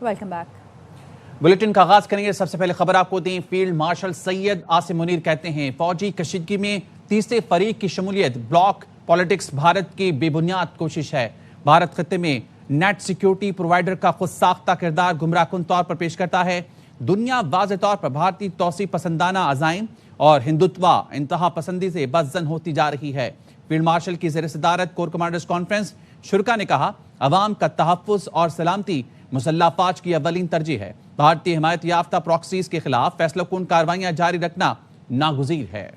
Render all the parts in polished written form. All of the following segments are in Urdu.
Welcome back. بلیٹن کا آغاز کریں گے۔ سب سے پہلے خبر آپ کو دیں، فیلڈ مارشل سید عاصم منیر کہتے ہیں فوجی کشیدگی میں تیسرے فریق کی شمولیت بلاک پالیٹکس بھارت کی بے بنیاد کوشش ہے۔ بھارت خطے میں نیٹ سیکیورٹی پرووائیڈر کا خود ساختہ کردار گمراہ کن طور پر پیش کرتا ہے۔ دنیا واضح طور پر بھارتی توسیع پسندانہ عزائم اور ہندوتوا انتہا پسندی سے بدزن ہوتی جا رہی ہے۔ فیلڈ مارشل کی زیر صدارت کور کمانڈرز کانفرنس شرکا نے کہا، عوام کا تحفظ اور سلامتی مسلح افواج کی اولین ترجیح ہے۔ بھارتی حمایت یافتہ پراکسیز کے خلاف فیصلہ کن کارروائیاں جاری رکھنا ناگزیر ہے۔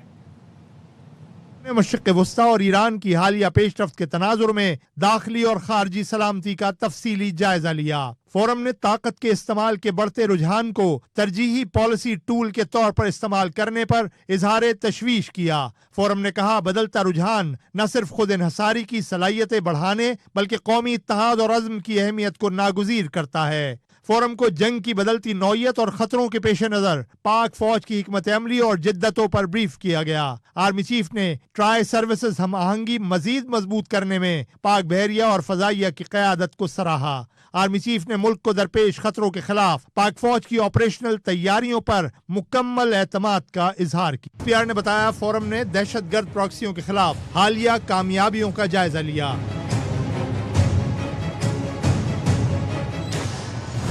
مشرق وسطیٰ اور ایران کی حالیہ پیش رفت کے تناظر میں داخلی اور خارجی سلامتی کا تفصیلی جائزہ لیا۔ فورم نے طاقت کے استعمال کے بڑھتے رجحان کو ترجیحی پالیسی ٹول کے طور پر استعمال کرنے پر اظہار تشویش کیا۔ فورم نے کہا، بدلتا رجحان نہ صرف خود انحصاری کی صلاحیتیں بڑھانے بلکہ قومی اتحاد اور عزم کی اہمیت کو ناگزیر کرتا ہے۔ فورم کو جنگ کی بدلتی نوعیت اور خطروں کے پیش نظر پاک فوج کی حکمت عملی اور جدتوں پر بریف کیا گیا۔ آرمی چیف نے ٹرائی سروسز ہم آہنگی مزید مضبوط کرنے میں پاک بحریہ اور فضائیہ کی قیادت کو سراہا۔ آرمی چیف نے ملک کو درپیش خطروں کے خلاف پاک فوج کی آپریشنل تیاریوں پر مکمل اعتماد کا اظہار کیا۔ پی آر نے بتایا، فورم نے دہشت گرد پراکسیوں کے خلاف حالیہ کامیابیوں کا جائزہ لیا۔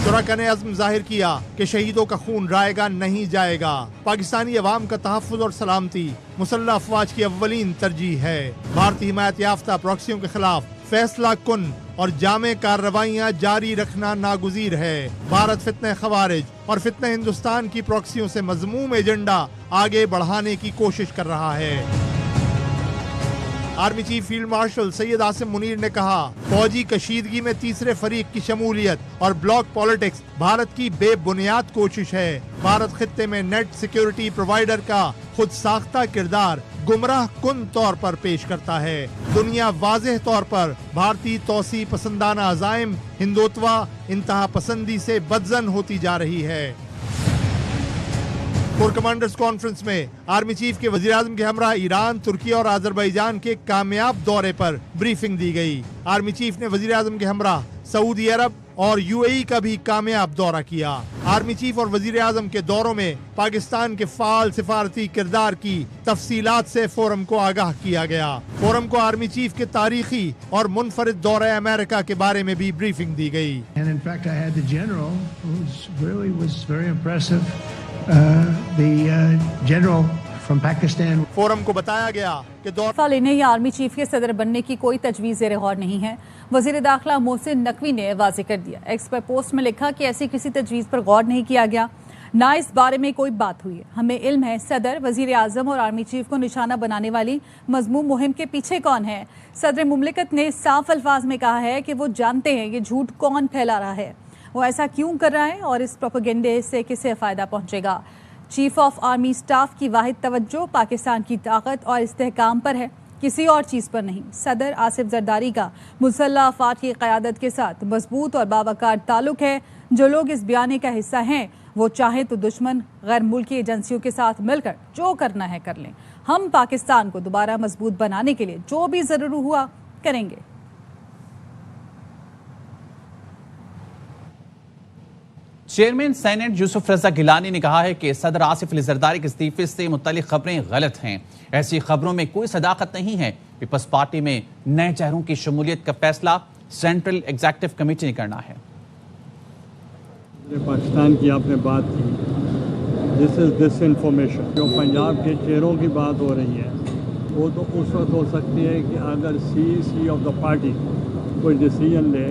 شرکا نے عزم ظاہر کیا کہ شہیدوں کا خون رائے گا نہیں جائے گا۔ پاکستانی عوام کا تحفظ اور سلامتی مسلح افواج کی اولین ترجیح ہے۔ بھارتی حمایت یافتہ پراکسیوں کے خلاف فیصلہ کن اور جامع کارروائیاں جاری رکھنا ناگزیر ہے۔ بھارت فتنہ خوارج اور فتنہ ہندوستان کی پراکسیوں سے مذموم ایجنڈا آگے بڑھانے کی کوشش کر رہا ہے۔ Army chief field marshal Syed Asim Munir نے کہا، فوجی کشیدگی میں تیسرے فریق کی شمولیت اور بلاک پالیٹکس بھارت کی بے بنیاد کوشش ہے۔ بھارت خطے میں نیٹ سیکیورٹی پرووائیڈر کا خود ساختہ کردار گمراہ کن طور پر پیش کرتا ہے۔ دنیا واضح طور پر بھارتی توسیع پسندانہ عزائم ہندوتوا انتہا پسندی سے بدزن ہوتی جا رہی ہے۔ کور کمانڈرز کانفرنس میں آرمی چیف کے وزیر اعظم کے ہمراہ ایران، ترکی اور آذربائیجان کے کامیاب دورے پر بریفنگ دی گئی۔ آرمی چیف نے وزیر اعظم کے ہمراہ سعودی عرب اور یو اے ای کا بھی کامیاب دورہ کیا۔ آرمی چیف اور وزیر اعظم کے دوروں میں پاکستان کے فعال سفارتی کردار کی تفصیلات سے فورم کو آگاہ کیا گیا۔ فورم کو آرمی چیف کے تاریخی اور منفرد دورہ امریکہ کے بارے میں بھی بریفنگ دی گئی۔ فورم کو بتایا گیا کہ دورہ لینے یا آرمی چیف کے صدر بننے کی کوئی تجویز زیر غور نہیں ہے۔ وزیر داخلہ محسن نقوی نے واضح کر دیا۔ ایکس پر پوسٹ میں لکھا کہ ایسی کسی تجویز پر غور نہیں کیا گیا، نہ اس بارے میں کوئی بات ہوئی ہے۔ ہمیں علم ہے صدر، وزیر اعظم اور آرمی چیف کو نشانہ بنانے والی مذموم مہم کے پیچھے کون ہے۔ صدر مملکت نے صاف الفاظ میں کہا ہے کہ وہ جانتے ہیں یہ جھوٹ کون پھیلا رہا ہے، وہ ایسا کیوں کر رہا ہے اور اس پروپیگنڈے سے کسے فائدہ پہنچے گا۔ چیف آف آرمی اسٹاف کی واحد توجہ پاکستان کی طاقت اور استحکام پر ہے، کسی اور چیز پر نہیں۔ صدر آصف زرداری کا مسلح افواج کی قیادت کے ساتھ مضبوط اور باوقار تعلق ہے۔ جو لوگ اس بیانیے کا حصہ ہیں وہ چاہیں تو دشمن غیر ملکی ایجنسیوں کے ساتھ مل کر جو کرنا ہے کر لیں۔ ہم پاکستان کو دوبارہ مضبوط بنانے کے لیے جو بھی ضرور ہوا کریں گے۔ چیئرمین سینیٹ یوسف رضا گیلانی نے کہا ہے کہ صدر آصف علی زرداری کے استعفے سے متعلق خبریں غلط ہیں۔ ایسی خبروں میں کوئی صداقت نہیں ہے۔ پیپلز پارٹی میں نئے چہروں کی شمولیت کا فیصلہ سینٹرل ایگزیکٹو کمیٹی نے کرنا ہے۔ پاکستان کی آپ نے بات کی، دس انفارمیشن جو پنجاب کے چہروں کی بات ہو رہی ہے وہ تو اس وقت ہو سکتی ہے کہ اگر سی آف دا پارٹی کوئی ڈیسیژن لے،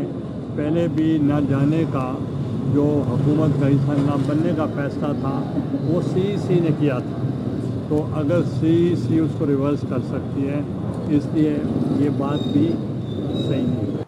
پہلے بھی نہ جانے کا جو حکومت کا حصہ نہ بننے کا فیصلہ تھا وہ سی نے کیا تھا، تو اگر سی اس کو ریورس کر سکتی ہے، اس لیے یہ بات بھی صحیح نہیں ہے۔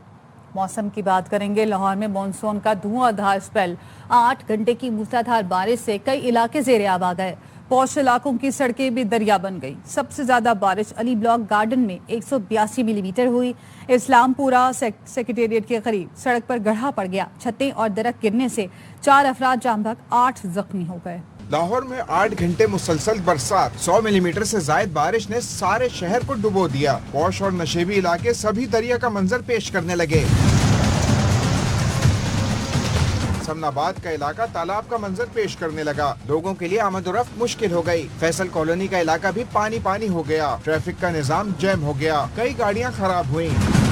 موسم کی بات کریں گے۔ لاہور میں مانسون کا دھواں دھار اسپیل، 8 گھنٹے کی موسلادھار بارش سے کئی علاقے زیر آب آ گئے۔ پوش علاقوں کی سڑکیں بھی دریا بن گئی۔ سب سے زیادہ بارش علی بلاک گارڈن میں 182 ملی میٹر ہوئی۔ اسلام پورہ سیکریٹریٹ کے قریب سڑک پر گڑھا پڑ گیا۔ چھتیں اور درخت گرنے سے 4 افراد جاں بحق، 8 زخمی ہو گئے۔ لاہور میں 8 گھنٹے مسلسل برسات، 100 ملی میٹر سے زائد بارش نے سارے شہر کو ڈبو دیا۔ پوش اور نشیبی علاقے سبھی دریا کا منظر پیش کرنے لگے۔ سمناباد کا علاقہ تالاب کا منظر پیش کرنے لگا. لوگوں کے لیے آمد و رفت مشکل ہو گئی. فیصل کالونی کا علاقہ بھی پانی پانی ہو گیا. ٹریفک کا نظام جیم ہو گیا. کئی گاڑیاں خراب ہوئیں.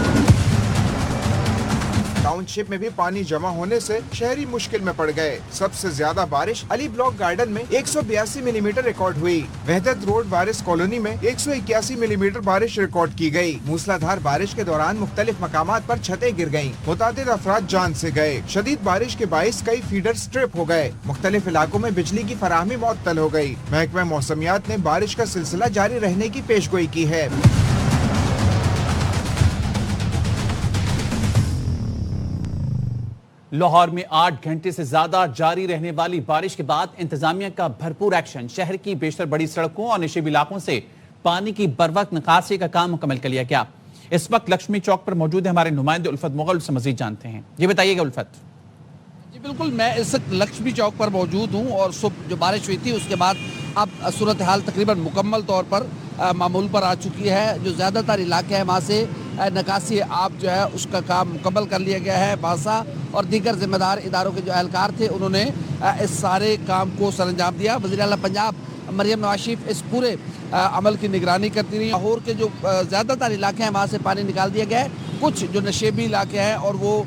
ٹاؤن شپ میں بھی پانی جمع ہونے سے شہری مشکل میں پڑ گئے. سب سے زیادہ بارش علی بلاک گارڈن میں 182 ملی میٹر ریکارڈ ہوئی. وحدت روڈ وارث کالونی میں 181 ملی میٹر بارش ریکارڈ کی گئی. موسلادھار بارش کے دوران مختلف مقامات پر چھتیں گر گئیں. متعدد افراد جان سے گئے. شدید بارش کے باعث کئی فیڈر سٹرپ ہو گئے. مختلف علاقوں میں بجلی کی فراہمی معطل ہو گئی. محکمہ موسمیات نے بارش کا سلسلہ جاری رہنے کی پیشگوئی کی ہے. لاہور میں 8 گھنٹے سے زیادہ جاری رہنے والی بارش کے بعد انتظامیہ کا بھرپور ایکشن. شہر کی بیشتر بڑی سڑکوں اور نشیبی علاقوں سے پانی کی بروقت نکاسی کا کام مکمل کر لیا گیا. اس وقت لکشمی چوک پر موجود ہے ہمارے نمائندے الفت مغل سے مزید جانتے ہیں. یہ بتائیے گا الفت. جی بالکل، میں اس وقت لکشمی چوک پر موجود ہوں اور صبح جو بارش ہوئی تھی اس کے بعد اب صورتحال تقریباً مکمل طور پر معمول پر آ چکی ہے. جو زیادہ تر علاقے ہیں وہاں سے نکاسی آب جو ہے اس کا کام مکمل کر لیا گیا ہے. باسا اور دیگر ذمہ دار اداروں کے جو اہلکار تھے انہوں نے اس سارے کام کو سر انجام دیا. وزیر اعلیٰ پنجاب مریم نواز شریف اس پورے عمل کی نگرانی کرتی رہی. لاہور کے جو زیادہ تر علاقے ہیں وہاں سے پانی نکال دیا گیا ہے. کچھ جو نشیبی علاقے ہیں اور وہ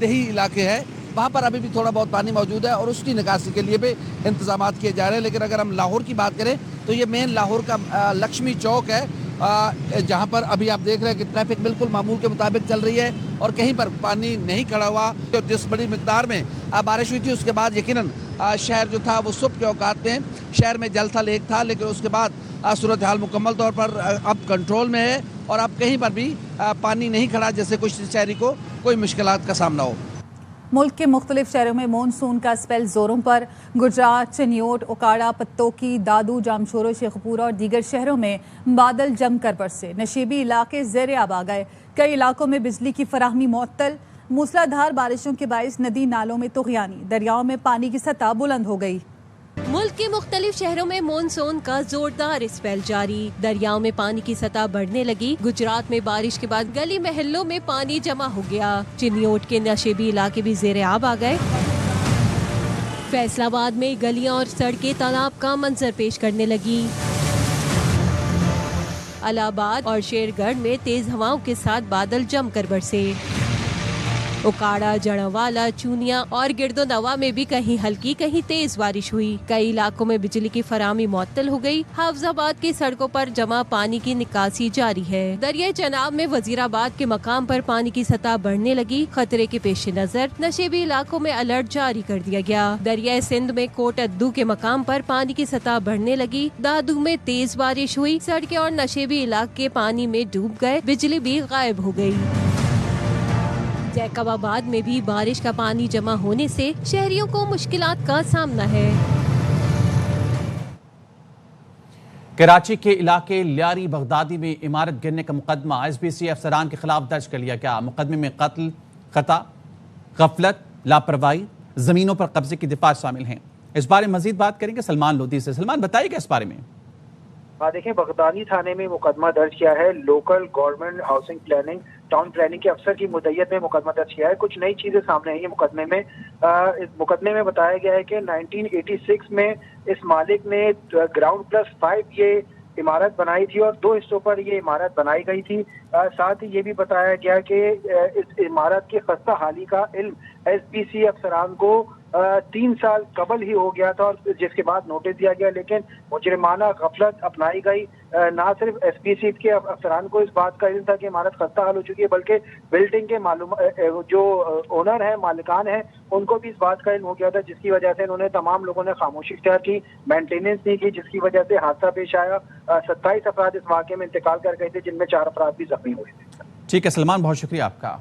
دیہی علاقے ہیں وہاں پر ابھی بھی تھوڑا بہت پانی موجود ہے اور اس کی نکاسی کے لیے بھی انتظامات کیے جا رہے ہیں. لیکن اگر ہم لاہور کی بات کریں تو یہ مین لاہور کا لکشمی چوک ہے جہاں پر ابھی آپ دیکھ رہے ہیں کہ ٹریفک بالکل معمول کے مطابق چل رہی ہے اور کہیں پر پانی نہیں کھڑا ہوا. جس بڑی مقدار میں بارش ہوئی تھی اس کے بعد یقیناً شہر جو تھا وہ صبح کے اوقات میں شہر میں جل تھل ایک تھا، لیکن اس کے بعد صورتحال مکمل طور پر اب کنٹرول میں ہے اور اب کہیں پر بھی پانی نہیں کھڑا جس سے کچھ شہری کو کوئی مشکلات کا سامنا ہو. ملک کے مختلف شہروں میں مونسون کا اسپیل زوروں پر. گجرات، چنیوٹ، اوکاڑا، پتوکی، دادو، جامشورو، شیخپورہ اور دیگر شہروں میں بادل جم کر برسے. نشیبی علاقے زیر آب آ گئے. کئی علاقوں میں بجلی کی فراہمی معطل. موسلادھار بارشوں کے باعث ندی نالوں میں طغیانی. دریاؤں میں پانی کی سطح بلند ہو گئی. ملک کے مختلف شہروں میں مونسون کا زوردار اسپیل جاری. دریاؤں میں پانی کی سطح بڑھنے لگی. گجرات میں بارش کے بعد گلی محلوں میں پانی جمع ہو گیا. چنیوٹ کے نشیبی علاقے بھی زیر آب آ گئے. فیصل آباد میں گلیاں اور سڑکیں تالاب کا منظر پیش کرنے لگی. الہ آباد اور شیر گڑھ میں تیز ہواؤں کے ساتھ بادل جم کر برسے. اوکاڑا، جڑاوالا، چونیا اور گرد و نواح میں بھی کہیں ہلکی کہیں تیز بارش ہوئی. کئی علاقوں میں بجلی کی فراہمی معطل ہو گئی. حافظ آباد کی سڑکوں پر جمع پانی کی نکاسی جاری ہے. دریائے چناب میں وزیر آباد کے مقام پر پانی کی سطح بڑھنے لگی. خطرے کے پیش نظر نشیبی علاقوں میں الرٹ جاری کر دیا گیا. دریائے سندھ میں کوٹ ادو کے مقام پر پانی کی سطح بڑھنے لگی. دادو میں تیز بارش ہوئی. سڑکیں اور نشیبی علاقے پانی میں ڈوب گئے. بجلی بھی غائب ہو گئی. جیکب آباد میں بھی بارش کا پانی جمع ہونے سے شہریوں کو مشکلات کا سامنا ہے. کراچی کے علاقے لیاری بغدادی میں عمارت گرنے کا مقدمہ ایس بی سی افسران کے خلاف درج کر لیا گیا. مقدمے میں قتل، خطا، غفلت، لاپرواہی، زمینوں پر قبضے کی دفعہ شامل ہیں. اس بارے میں مزید بات کریں گے سلمان لودھی سے. سلمان بتائیے گا اس بارے میں. دیکھیں، بغدادی تھانے میں مقدمہ درج کیا ہے. Local government housing planning town planning کے افسر کی مدعیت میں مقدمہ درج کیا ہے. کچھ نئی چیزیں سامنے آئی ہیں مقدمے میں. اس مقدمے میں بتایا گیا ہے کہ 1986 میں اس مالک نے گراؤنڈ پلس 5 یہ عمارت بنائی تھی اور 2 حصوں پر یہ عمارت بنائی گئی تھی. ساتھ ہی یہ بھی بتایا گیا کہ اس عمارت کی خستہ حالی کا علم ایس بی سی افسران کو 3 سال قبل ہی ہو گیا تھا اور جس کے بعد نوٹس دیا گیا. لیکن مجرمانہ غفلت اپنائی گئی. نہ صرف ایس پی سی کے افسران کو اس بات کا علم تھا کہ عمارت خستہ حال ہو چکی ہے، بلکہ بلڈنگ کے جو اونر ہیں، مالکان ہیں، ان کو بھی اس بات کا علم ہو گیا تھا، جس کی وجہ سے انہوں نے تمام لوگوں نے خاموشی اختیار کی، مینٹیننس نہیں کی، جس کی وجہ سے حادثہ پیش آیا. 27 افراد اس واقعے میں انتقال کر گئے تھے، جن میں 4 افراد بھی زخمی ہوئے تھے. ٹھیک ہے سلمان، بہت شکریہ آپ کا.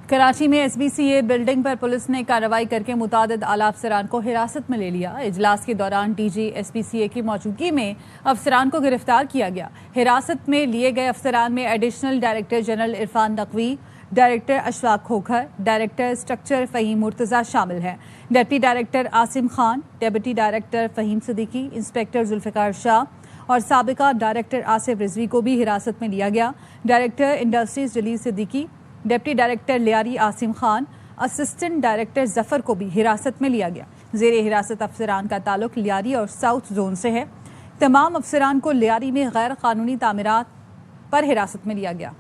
کراچی میں S B C A building پر پولیس نے کارروائی کر کے متعدد اعلیٰ افسران کو حراست میں لے لیا. اجلاس کے دوران D G S B C A کی موجودگی میں افسران کو گرفتار کیا گیا. حراست میں لیے گئے افسران میں additional director general Irfan Naqvi, director Ashfaq Khokhar, director structure Fahim Murtaza شامل ہیں. Deputy director Asim Khan, deputy director Fahim Siddiqui, inspector Zulfiqar Shah اور سابقہ ڈائریکٹر آصف رضوی کو بھی حراست میں لیا گیا. Director industries Jalil Siddiqui, deputy director Lyari Asim Khan, assistant director Zafar کو بھی حراست میں لیا گیا۔ زیر حراست افسران کا تعلق لیاری اور ساؤتھ زون سے ہے۔ تمام افسران کو لیاری میں غیر قانونی تعمیرات پر حراست میں لیا گیا۔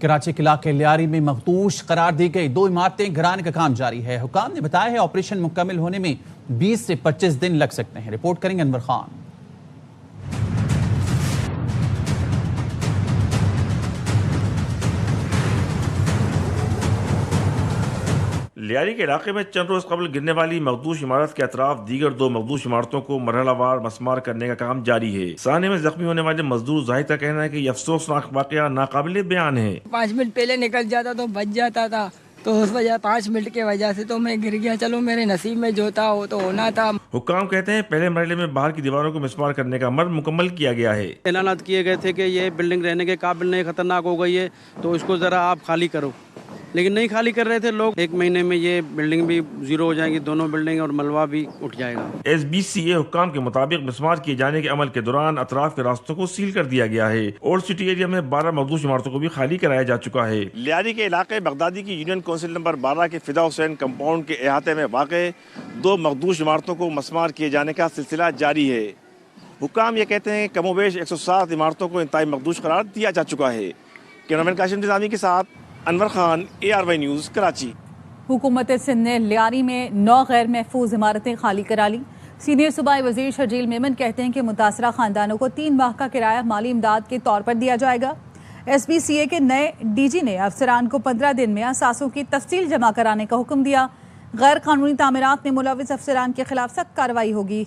کراچی کے علاقے لیاری میں مفتوش قرار دی گئی 2 عمارتیں گرانے کا کام جاری ہے۔ حکام نے بتایا ہے آپریشن مکمل ہونے میں 20 سے 25 دن لگ سکتے ہیں۔ رپورٹ کریں گے انور خان۔ لیاری کے علاقے میں چند روز قبل گرنے والی مخدوش عمارت کے اطراف دیگر 2 مخدوش عمارتوں کو مرحلہ وار مسمار کرنے کا کام جاری ہے۔ سانحے میں زخمی ہونے والے مزدور ظاہر کا کہنا ہے کہ یہ افسوسناک واقعہ ناقابل بیان ہے۔ 5 منٹ پہلے نکل جاتا تو بچ جاتا تھا، تو اس وجہ 5 منٹ کے وجہ سے تو میں گر گیا۔ چلو میرے نصیب میں جو تھا وہ تو ہونا تھا۔ حکام کہتے ہیں پہلے مرحلے میں باہر کی دیواروں کو مسمار کرنے کا عمل مکمل کیا گیا ہے۔ اعلانات کیے گئے تھے کہ یہ بلڈنگ رہنے کے قابل نہیں، خطرناک ہو گئی ہے، تو اس کو ذرا آپ خالی کرو، لیکن نہیں خالی کر رہے تھے لوگ۔ 1 مہینے میں یہ بلڈنگ بھی زیرو ہو جائیں گی، دونوں بلڈنگ اور ملبہ بھی اٹھ جائے گا۔ ایس بی سی اے حکام کے مطابق مسمار کیے جانے کے عمل کے دوران اطراف کے راستوں کو سیل کر دیا گیا ہے۔ اولڈ سٹی ایریا میں 12 مخدوش عمارتوں کو بھی خالی کرایا جا چکا ہے۔ لیاری کے علاقے بغدادی کی یونین کونسل نمبر 12 کے فدا حسین کمپاؤنڈ کے احاطے میں واقع 2 مخدوش عمارتوں کو مسمار کیے جانے کا سلسلہ جاری ہے۔ حکام یہ کہتے ہیں کہ کم و بیش 107 عمارتوں کو انتہائی مخدوش قرار دیا جا چکا ہے۔ کیمرامین کاشم انتظامی کے ساتھ انور خان، ARY نیوز، کراچی۔ حکومت سندھ نے لیاری میں 9 غیر محفوظ عمارتیں خالی کرا لی۔ سینئر صوبائی وزیر شرجیل میمن کہتے ہیں کہ متاثرہ خاندانوں کو 3 ماہ کا کرایہ مالی امداد کے طور پر دیا جائے گا۔ SBCA کے نئے DG نے افسران کو 15 دن میں اثاثوں کی تفصیل جمع کرانے کا حکم دیا۔ غیر قانونی تعمیرات میں ملوث افسران کے خلاف سخت کارروائی ہوگی۔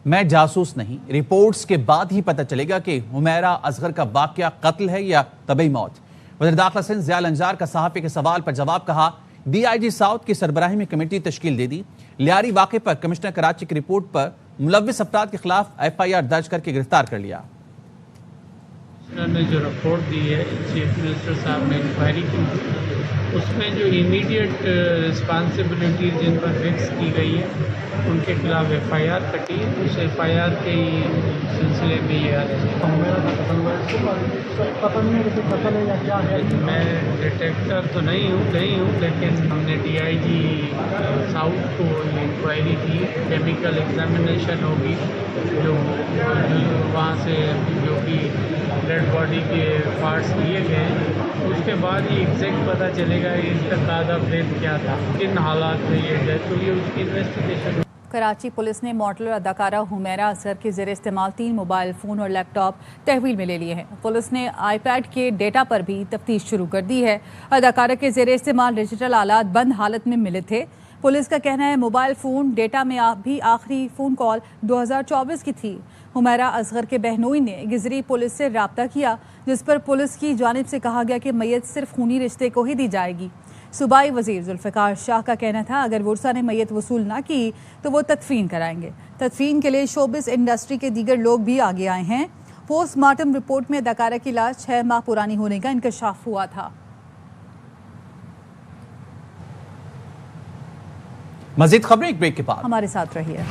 میں جاسوس نہیں، رپورٹس کے بعد ہی پتہ چلے گا کہ حمیرہ اصغر کا واقعہ قتل ہے یا طبعی موت۔ وزیر داخلہ سندھ ضیاء الانجار کا صحافی کے سوال پر جواب، کہا DIG ساؤتھ کی سربراہی میں کمیٹی تشکیل دے دی۔ لیاری واقعے پر کمشنر کراچی کی رپورٹ پر ملوث افراد کے خلاف FIR درج کر کے گرفتار کر لیا۔ کمشنر نے جو رپورٹ دی ہے چیف منسٹر صاحب نے انکوائری کی، اس میں جو امیڈیٹ رسپانسبلٹی جن پر فکس کی گئی ہے ان کے خلاف FIR کٹی ہے۔ اس FIR کے سلسلے میں یہ میں ڈیٹیکٹر تو نہیں ہوں لیکن ہم نے DIG ساؤتھ کو انکوائری کی، کیمیکل ایگزامینیشن ہوگی، جو وہاں سے جو بھی ڈیڈ باڈی کے پارٹس لیے گئے ہیں، اس کے بعد ہی ایگزیکٹ پتہ چلے گا اس کا کاز آف ڈیتھ کیا تھا، کن حالات میں یہ ڈیتھ ہوئی، اس کی انویسٹیگیشن۔ کراچی پولیس نے ماڈلر اداکارہ حمیرہ اصغر کے زیر استعمال 3 موبائل فون اور لیپ ٹاپ تحویل میں لے لیے ہیں۔ پولیس نے iPad کے ڈیٹا پر بھی تفتیش شروع کر دی ہے۔ اداکارہ کے زیر استعمال ڈیجیٹل آلات بند حالت میں ملے تھے۔ پولیس کا کہنا ہے موبائل فون ڈیٹا میں بھی آخری فون کال 2024 کی تھی۔ حمیرہ اصغر کے بہنوئی نے گزری پولیس سے رابطہ کیا، جس پر پولیس کی جانب سے کہا گیا کہ میت صرف خونی رشتے کو ہی دی جائے گی۔ صوبائی وزیر ذوالفقار شاہ کا کہنا تھا اگر ورثہ نے میت وصول نہ کی تو وہ تدفین کرائیں گے۔ تدفین کے لیے شوبز انڈسٹری کے دیگر لوگ بھی آگے آئے ہیں۔ پوسٹ مارٹم رپورٹ میں اداکارہ کی لاش 6 ماہ پرانی ہونے کا انکشاف ہوا تھا۔ مزید خبریں ایک بریک کے بعد، ہمارے ساتھ رہیے۔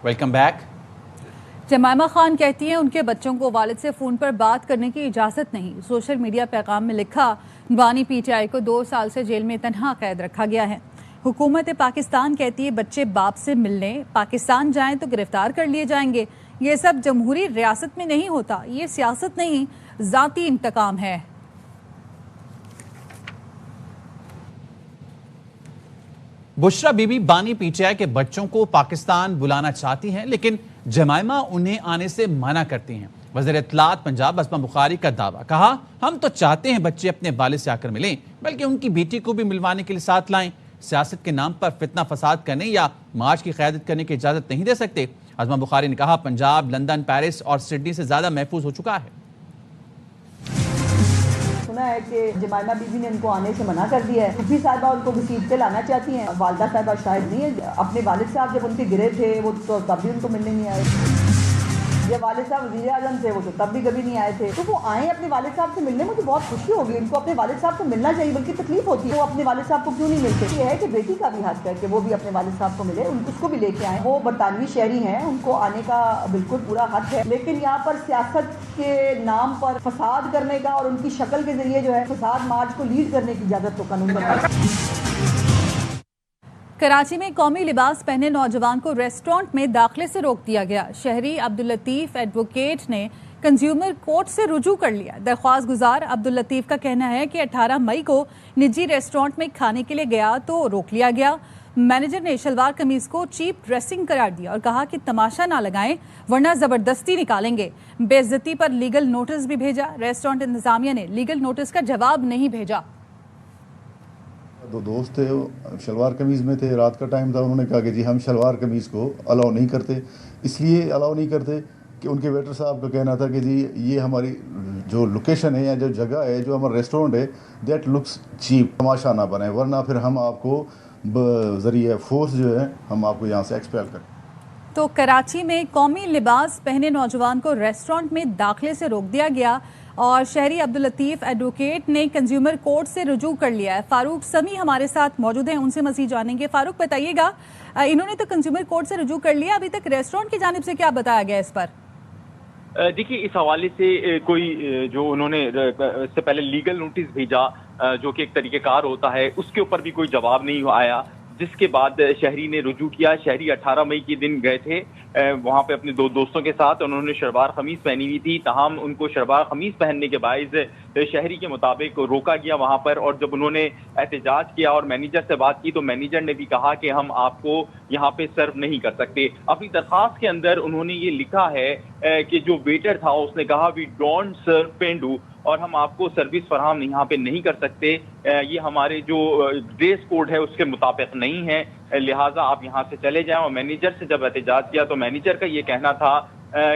Welcome back. جمائمہ خان کہتی ہیں ان کے بچوں کو والد سے فون پر بات کرنے کی اجازت نہیں۔ سوشل میڈیا پیغام میں لکھا، بانی PTI کو 2 سال سے جیل میں تنہا قید رکھا گیا ہے۔ حکومت پاکستان کہتی ہے بچے باپ سے ملنے پاکستان جائیں تو گرفتار کر لیے جائیں گے۔ یہ سب جمہوری ریاست میں نہیں ہوتا، یہ سیاست نہیں، ذاتی انتقام ہے۔ بشرا بی بی بانی PTI کے بچوں کو پاکستان بلانا چاہتی ہیں، لیکن جمائمہ انہیں آنے سے منع کرتی ہیں۔ وزیر اطلاعات پنجاب اسما بخاری کا دعویٰ، کہا ہم تو چاہتے ہیں بچے اپنے والد سے آ کر ملیں، بلکہ ان کی بیٹی کو بھی ملوانے کے لیے ساتھ لائیں۔ سیاست کے نام پر فتنہ فساد کرنے یا مارچ کی قیادت کرنے کی اجازت نہیں دے سکتے۔ اسما بخاری نے کہا پنجاب لندن، پیرس اور سڈنی سے زیادہ محفوظ ہو چکا ہے۔ سنا ہے کہ جمائمہ بی بی نے ان کو آنے سے منع کر دیا ہے۔ صوفی صاحبہ ان کو گھسیٹ لانا چاہتی ہیں، والدہ صاحبہ شاید نہیں ہے۔ اپنے والد صاحب جب ان کے گرے تھے وہ تو تب بھی ان کو ملنے نہیں آئے۔ یہ والد صاحب وزیر اعظم تھے، وہ تو تب بھی کبھی نہیں آئے تھے، تو وہ آئیں اپنے والد صاحب سے ملنے، مجھے بہت خوشی ہوگی، ان کو اپنے والد صاحب سے ملنا چاہیے، بلکہ تکلیف ہوتی ہے وہ اپنے والد صاحب کو کیوں نہیں ملتے. یہ ہے کہ بیٹی کا بھی حق ہے کہ وہ بھی اپنے والد صاحب کو ملے، اس کو بھی لے کے آئیں. وہ برطانوی شہری ہیں، ان کو آنے کا بالکل پورا حق ہے، لیکن یہاں پر سیاست کے نام پر فساد کرنے کا اور ان کی شکل کے ذریعے جو ہے فساد مارچ کو لیڈ کرنے کی اجازت تو قانون بنتا ہے. کراچی میں قومی لباس پہنے نوجوان کو ریسٹورنٹ میں داخلے سے روک دیا گیا. شہری عبداللطیف ایڈوکیٹ نے کنزیومر کورٹ سے رجوع کر لیا. درخواست گزار عبداللطیف کا کہنا ہے کہ 18 مئی کو نجی ریسٹورنٹ میں کھانے کے لیے گیا تو روک لیا گیا. مینیجر نے شلوار قمیض کو چیپ ڈریسنگ قرار دیا اور کہا کہ تماشا نہ لگائیں ورنہ زبردستی نکالیں گے. بے عزتی پر لیگل نوٹس بھی بھیجا. ریسٹورنٹ انتظامیہ نے لیگل نوٹس کا جواب نہیں بھیجا. دو دوست تھے، شلوار قمیض میں تھے، رات کا ٹائم تھا، انہوں نے کہا کہ جی ہم شلوار قمیض کو الاؤ نہیں کرتے. اس لیے الاؤ نہیں کرتے کہ ان کے ویٹر صاحب کا کہنا تھا کہ جی یہ ہماری جو لوکیشن ہے یا جو جگہ ہے، جو ہمارا ریسٹورنٹ ہے، دیٹ لکس چیپ، تماشا نہ بنائے ورنہ پھر ہم آپ کو ذریعہ فورس جو ہے ہم آپ کو یہاں سے ایکسپیل کریں. تو کراچی میں قومی لباس پہنے نوجوان کو ریسٹورنٹ میں داخلے سے روک دیا گیا اور شہری عبداللطیف ایڈوکیٹ نے کنزیومر کورٹ سے رجوع کر لیا ہے. فاروق سمی ہمارے ساتھ موجود ہیں، ان سے مزید جانیں گے. فاروق بتائیے گا، انہوں نے تو کنزیومر کورٹ سے رجوع کر لیا، ابھی تک ریسٹورنٹ کی جانب سے کیا بتایا گیا اس پر؟ دیکھیے اس حوالے سے کوئی جو انہوں نے اس سے پہلے لیگل نوٹس بھیجا جو کہ ایک طریقہ کار ہوتا ہے، اس کے اوپر بھی کوئی جواب نہیں آیا، جس کے بعد شہری نے رجوع کیا. شہری 18 مئی کے دن گئے تھے وہاں پہ اپنے دو دوستوں کے ساتھ، انہوں نے شلوار قمیض پہنی ہوئی تھی، تاہم ان کو شلوار قمیض پہننے کے باعث شہری کے مطابق روکا گیا وہاں پر. اور جب انہوں نے احتجاج کیا اور مینیجر سے بات کی تو مینیجر نے بھی کہا کہ ہم آپ کو یہاں پہ سرو نہیں کر سکتے. اپنی درخواست کے اندر انہوں نے یہ لکھا ہے کہ جو ویٹر تھا اس نے کہا وی ڈونٹ سرو پینڈو، اور ہم آپ کو سروس فراہم یہاں پہ نہیں کر سکتے، یہ ہمارے جو ڈریس کوڈ ہے اس کے مطابق نہیں ہے، لہٰذا آپ یہاں سے چلے جائیں. اور مینیجر سے جب احتجاج کیا تو مینیجر کا یہ کہنا تھا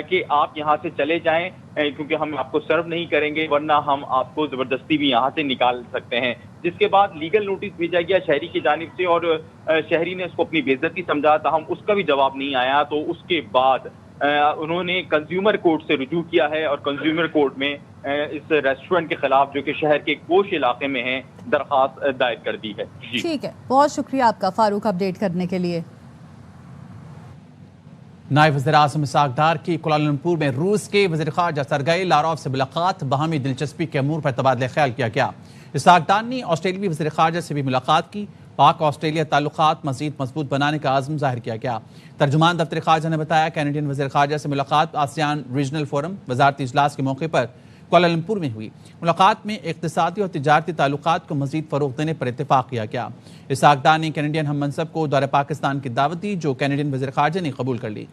کہ آپ یہاں سے چلے جائیں کیونکہ ہم آپ کو سرو نہیں کریں گے ورنہ ہم آپ کو زبردستی بھی یہاں سے نکال سکتے ہیں. جس کے بعد لیگل نوٹس بھیجا گیا شہری کی جانب سے اور شہری نے اس کو اپنی بے عزتی سمجھا، تاہم اس کا بھی جواب نہیں آیا. تو اس کے بعد انہوں نے کنزیومر کورٹ سے رجوع کیا ہے اور کنزیومر کورٹ میں اس ریسٹورنٹ کے خلاف جو کہ شہر کے کوش علاقے میں ہے درخواست دائر کر دی ہے. ٹھیک ہے، بہت شکریہ آپ کا فاروق اپڈیٹ کرنے کے لیے. نائب وزیر اعظم اسحاق ڈار کی کوالالمپور میں روس کے وزیر خارجہ سرگئی لاروف سے ملاقات، باہمی دلچسپی کے امور پر تبادلہ خیال کیا گیا. اسحاق ڈار نے آسٹریلوی وزیر خارجہ سے بھی ملاقات کی. پاک آسٹریلیا تعلقات مزید مضبوط بنانے کا عزم ظاہر کیا گیا. ترجمان دفتر خارجہ نے بتایا کینیڈین وزیر خارجہ سے ملاقات آسیان ریجنل فورم وزارتی اجلاس کے موقع پر کوالالمپور میں ہوئی. ملاقات میں اقتصادی اور تجارتی تعلقات کو مزید فروغ دینے پر اتفاق کیا گیا. اسحاق ڈار نے کینیڈین ہم منصب کو دورہ پاکستان کی دعوت دی جو کینیڈین وزیر خارجہ نے قبول کر لی.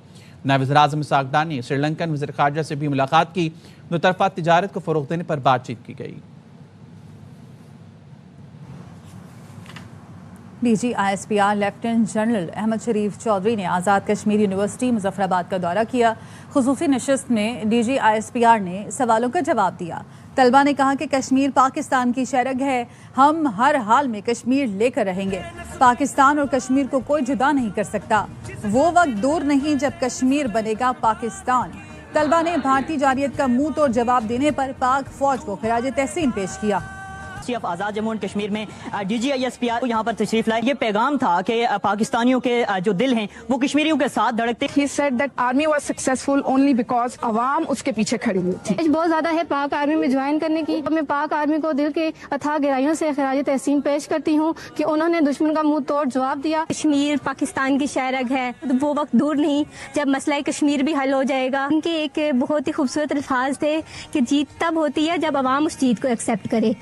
نائب وزیر اعظم اسحاق ڈار نے سری لنکن وزیر خارجہ سے بھی ملاقات کی. دو طرفہ تجارت کو فروغ دینے پر بات چیت کی گئی. D G I S P R lieutenant general Ahmed Sharif Chaudhry نے آزاد کشمیر یونیورسٹی مظفر آباد کا دورہ کیا. خصوصی نشست میں D G I S P R نے سوالوں کا جواب دیا. طلبہ نے کہا کہ کشمیر پاکستان کی شرگ ہے، ہم ہر حال میں کشمیر لے کر رہیں گے. پاکستان اور کشمیر کو کوئی جدا نہیں کر سکتا، وہ وقت دور نہیں جب کشمیر بنے گا پاکستان. طلبہ نے بھارتی جارحیت کا منہ توڑ جواب دینے پر پاک فوج کو خراج تحسین پیش کیا. آف آزاد جموں اینڈ کشمیر میں D G I S P R یہاں پر تشریف لائے. یہ پیغام تھا کہ پاکستانیوں کے جو دل ہیں وہ کشمیریوں کے ساتھ دھڑکتے. He said that army was successful only because عوام اس کے پیچھے کھڑی ہوئی تھی. بہت زیادہ ہے پاک آرمی میں جوائن کرنے کی. میں پاک آرمی کو دل کے اتھاہ گہرائیوں سے خراج تحسین پیش کرتی ہوں کہ انہوں نے دشمن کا منہ توڑ جواب دیا. کشمیر پاکستان کی شہرگ ہے، وہ وقت دور نہیں جب مسئلہ کشمیر بھی حل ہو جائے گا. ان کے ایک بہت ہی خوبصورت الفاظ تھے کہ جیت تب ہوتی ہے جب عوام اس جیت کو ایکسیپٹ کرے.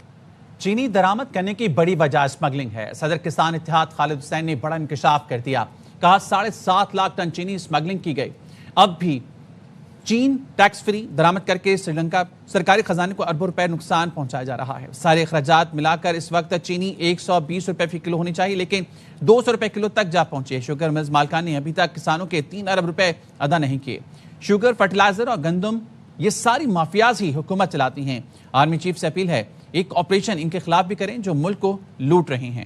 چینی درآمد کرنے کی بڑی وجہ اسمگلنگ ہے. صدر کسان اتحاد خالد حسین نے بڑا انکشاف کر دیا. کہا 7.5 لاکھ ٹن چینی اسمگلنگ کی گئی. اب بھی چین ٹیکس فری درآمد کر کے سری لنکا سرکاری خزانے کو اربوں روپے نقصان پہنچایا جا رہا ہے. سارے اخراجات ملا کر اس وقت چینی 120 روپے فی کلو ہونی چاہیے لیکن 200 روپے کلو تک جا پہنچی ہے. شوگر ملز مالکان نے ابھی تک کسانوں کے 3 ارب روپے ادا نہیں کیے. شوگر، فرٹیلائزر اور گندم یہ ساری مافیاز ہی حکومت چلاتی ہیں. آرمی چیف سے اپیل ہے ایک آپریشن ان کے خلاف بھی کریں جو ملک کو لوٹ رہے ہیں.